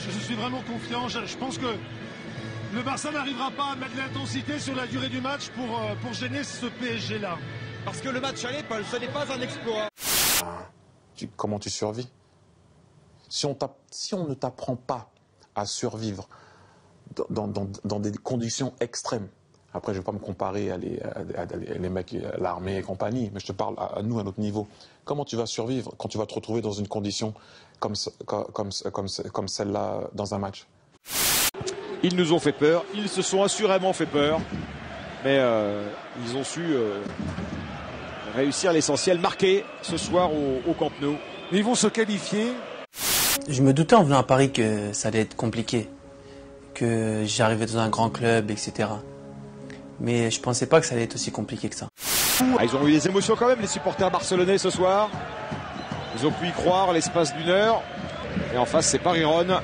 je suis vraiment confiant. Je pense que le Barça n'arrivera pas à mettre l'intensité sur la durée du match pour gêner ce PSG-là. Parce que le match aller, Paul, ce n'est pas un exploit. Comment tu survis? Si on ne t'apprend pas à survivre dans des conditions extrêmes, après je ne vais pas me comparer à les mecs, à l'armée et compagnie, mais je te parle à nous, à notre niveau. Comment tu vas survivre quand tu vas te retrouver dans une condition comme celle-là dans un match? Ils nous ont fait peur, ils se sont assurément fait peur, mais ils ont su réussir l'essentiel, marquer ce soir au Camp Nou. Ils vont se qualifier. Je me doutais en venant à Paris que ça allait être compliqué, que j'arrivais dans un grand club, etc. Mais je pensais pas que ça allait être aussi compliqué que ça. Ah, ils ont eu des émotions quand même, les supporters barcelonais ce soir. Ils ont pu y croire l'espace d'une heure. Et en face, c'est Paris-Ron.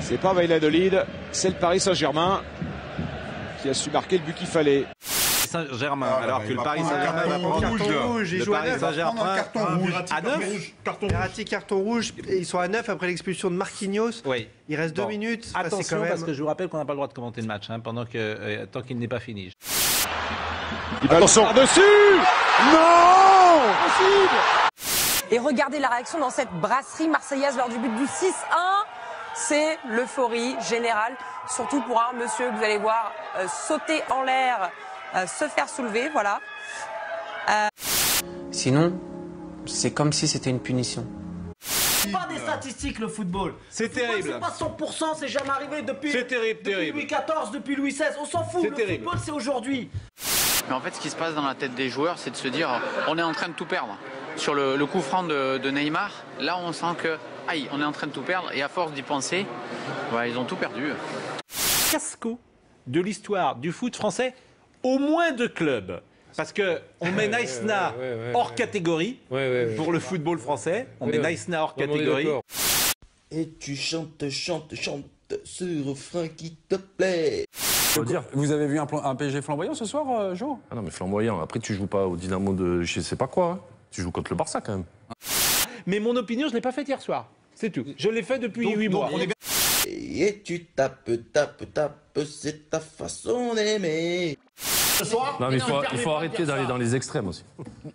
C'est pas Valladolid, c'est le Paris Saint-Germain qui a su marquer le but qu'il fallait. Saint-Germain, alors que le Paris Saint-Germain va prendre carton rouge. Ils jouent à 9, carton rouge. À 9, Verratti, carton rouge. Ils sont à 9 après l'expulsion de Marquinhos. Oui. Il reste 2 minutes. Attention, quand même... parce que je vous rappelle qu'on n'a pas le droit de commenter le match tant qu'il n'est pas fini. Attention, par-dessus. Non, Et regardez la réaction dans cette brasserie marseillaise lors du but du 6-1. C'est l'euphorie générale, surtout pour un monsieur que vous allez voir sauter en l'air, se faire soulever, voilà. Sinon, c'est comme si c'était une punition. C'est pas des statistiques le football. C'est terrible. C'est pas 100%, c'est jamais arrivé depuis. C'est terrible, depuis Louis XIV, depuis Louis XVI. On s'en fout. Le football, c'est aujourd'hui. Mais en fait, ce qui se passe dans la tête des joueurs, c'est de se dire, on est en train de tout perdre. Sur le coup franc de Neymar, là, on sent que, aïe, on est en train de tout perdre. Et à force d'y penser, ouais, ils ont tout perdu. Fiasco de l'histoire du foot français, au moins de clubs. Parce qu'on met Naïsna hors catégorie pour le football français. On met Naïsna hors catégorie. Et tu chantes ce refrain qui te plaît. Vous avez vu un PSG flamboyant ce soir, Jo? Ah non, mais flamboyant. Après, tu joues pas au Dynamo de je sais pas quoi. Hein. Tu joues contre le Barça quand même. Mais mon opinion, je ne l'ai pas faite hier soir. C'est tout. Je l'ai fait depuis 8 mois. Et tu tapes, c'est ta façon d'aimer. Non, mais il faut arrêter d'aller dans les extrêmes aussi.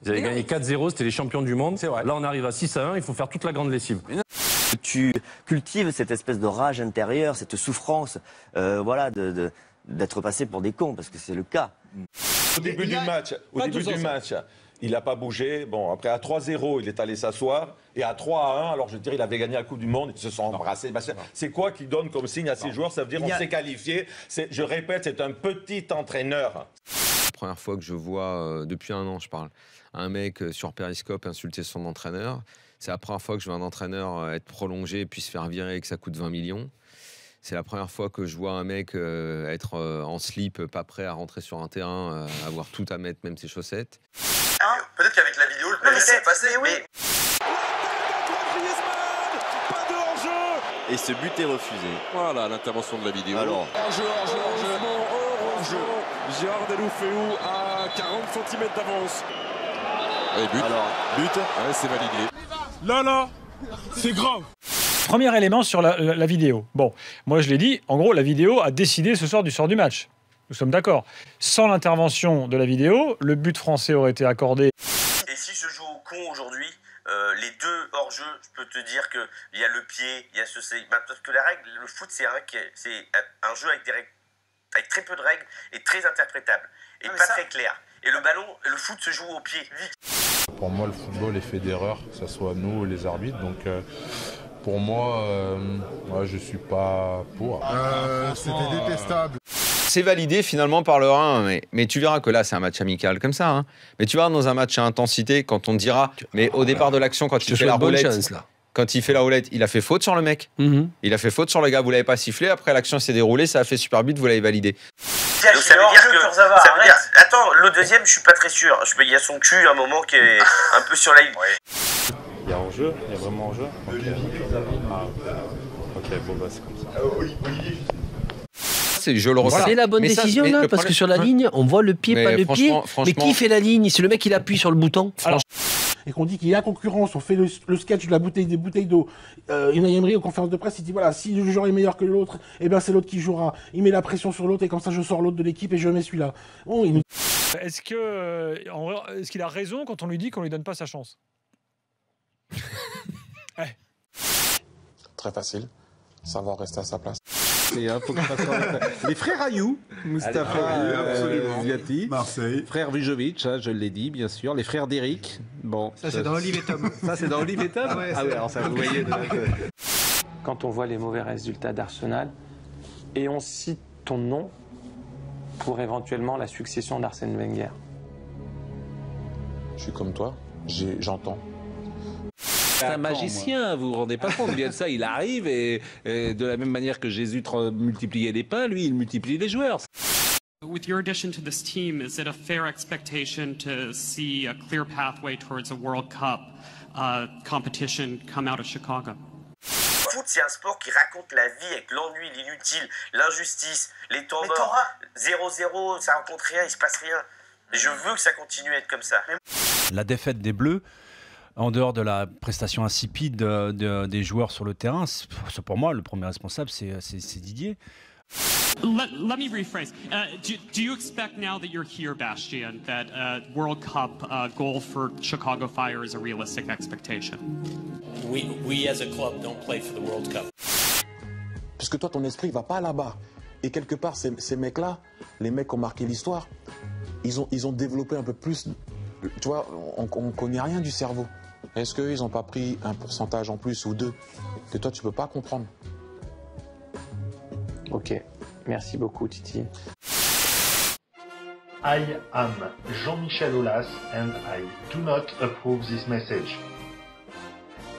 Ils avaient gagné 4-0, c'était les champions du monde. Là, on arrive à 6-1, il faut faire toute la grande lessive. Tu cultives cette espèce de rage intérieure, cette souffrance, voilà, d'être passé pour des cons, parce que c'est le cas. Au début du match, il n'a pas bougé. Bon, après, à 3-0, il est allé s'asseoir. Et à 3-1, alors je veux dire, il avait gagné la Coupe du Monde. Ils se sont embrassés. C'est quoi qui donne comme signe à ces joueurs? Ça veut dire qu'on s'est qualifié. Je répète, c'est un petit entraîneur. La première fois que je vois, depuis un an, je parle, un mec sur Periscope insulter son entraîneur. C'est la première fois que je vois un entraîneur être prolongé puis se faire virer et que ça coûte 20 millions. C'est la première fois que je vois un mec être en slip, pas prêt à rentrer sur un terrain, avoir tout à mettre, même ses chaussettes. Peut-être qu'avec la vidéo, le PSG est passé, mais... Pas de hors-jeu. Et ce but est refusé. Voilà l'intervention de la vidéo. Alors, hors-jeu. Gérard Deloufeu à 40 cm d'avance. Et but. Alors, but. Ouais, c'est validé. Là, c'est grave. Premier élément sur la vidéo. Bon, moi je l'ai dit, en gros, la vidéo a décidé ce soir du sort du match. Nous sommes d'accord. Sans l'intervention de la vidéo, le but français aurait été accordé. Et si je joue au con aujourd'hui, les deux hors-jeu, je peux te dire qu'il y a le pied, il y a ce... Parce que la règle, le foot, c'est un jeu avec des règles, avec très peu de règles et très interprétable. Et pas très clair. Et le ballon, le foot se joue au pied. Pour moi, le football est fait d'erreurs, que ce soit nous ou les arbitres. Donc, pour moi, je ne suis pas pour. C'était détestable. C'est validé finalement par le 1, mais tu verras que là, c'est un match amical comme ça. Hein. Mais tu verras dans un match à intensité, quand on te dira, mais au départ de l'action, quand il fait la roulette, il a fait faute sur le mec. Il a fait faute sur le gars, vous l'avez pas sifflé. Après, l'action s'est déroulée, ça a fait super but, vous l'avez validé. Donc, ça veut dire que... Attends, le deuxième, je suis pas très sûr. Il y a son cul à un moment qui est un peu sur la ligne. Il y a hors-jeu, il y a vraiment hors-jeu. Ok, bon, bah c'est comme ça. Je le ressens. C'est la bonne décision là, parce que sur la ligne, on voit le pied, pas le pied. Mais qui fait la ligne? C'est le mec qui appuie sur le bouton. et qu'on dit qu'il y a concurrence, on fait le sketch de la bouteille des bouteilles d'eau. Unai Emery, aux conférences de presse, il dit voilà, si le joueur est meilleur que l'autre, eh ben c'est l'autre qui jouera. Il met la pression sur l'autre et comme ça je sors l'autre de l'équipe et je mets celui-là. Bon, Est-ce qu'il a raison quand on lui dit qu'on lui donne pas sa chance? Très facile, savoir rester à sa place. Les frères Ayou, Moustapha Ziati, Marseille, frère Vujovic, je l'ai dit bien sûr, les frères d'Eric. Bon, ça c'est dans Olive et Tom. Ça c'est dans Olive et Tom. Ouais, ah oui, alors ça vous voyez. Quand on voit les mauvais résultats d'Arsenal et on cite ton nom pour éventuellement la succession d'Arsène Wenger. Je suis comme toi, j'entends. C'est un magicien, vous vous rendez pas compte bien de ça. Il arrive et de la même manière que Jésus multipliait les pains, lui, il multiplie les joueurs. With your addition to this team, is it a fair expectation to see a clear pathway towards a World Cup competition come out of Chicago? Le foot, c'est un sport qui raconte la vie avec l'ennui, l'inutile, l'injustice, les temps morts. 0-0, ça rencontre rien, il se passe rien. Et je veux que ça continue à être comme ça. La défaite des Bleus, en dehors de la prestation insipide des joueurs sur le terrain, pour moi, le premier responsable, c'est Didier. Let me rephrase. Do you expect now that you're here, Bastien, that World Cup goal for Chicago Fire is a realistic expectation? We as a club don't play for the World Cup. Puisque toi, ton esprit va pas là-bas. Et quelque part, ces mecs-là, les mecs qui ont marqué l'histoire, ils ont développé un peu plus. Tu vois, on connaît rien du cerveau. Est-ce qu'ils n'ont pas pris un pourcentage en plus ou deux que toi, tu peux pas comprendre? Ok, merci beaucoup Titi. I am Jean-Michel Aulas and I do not approve this message.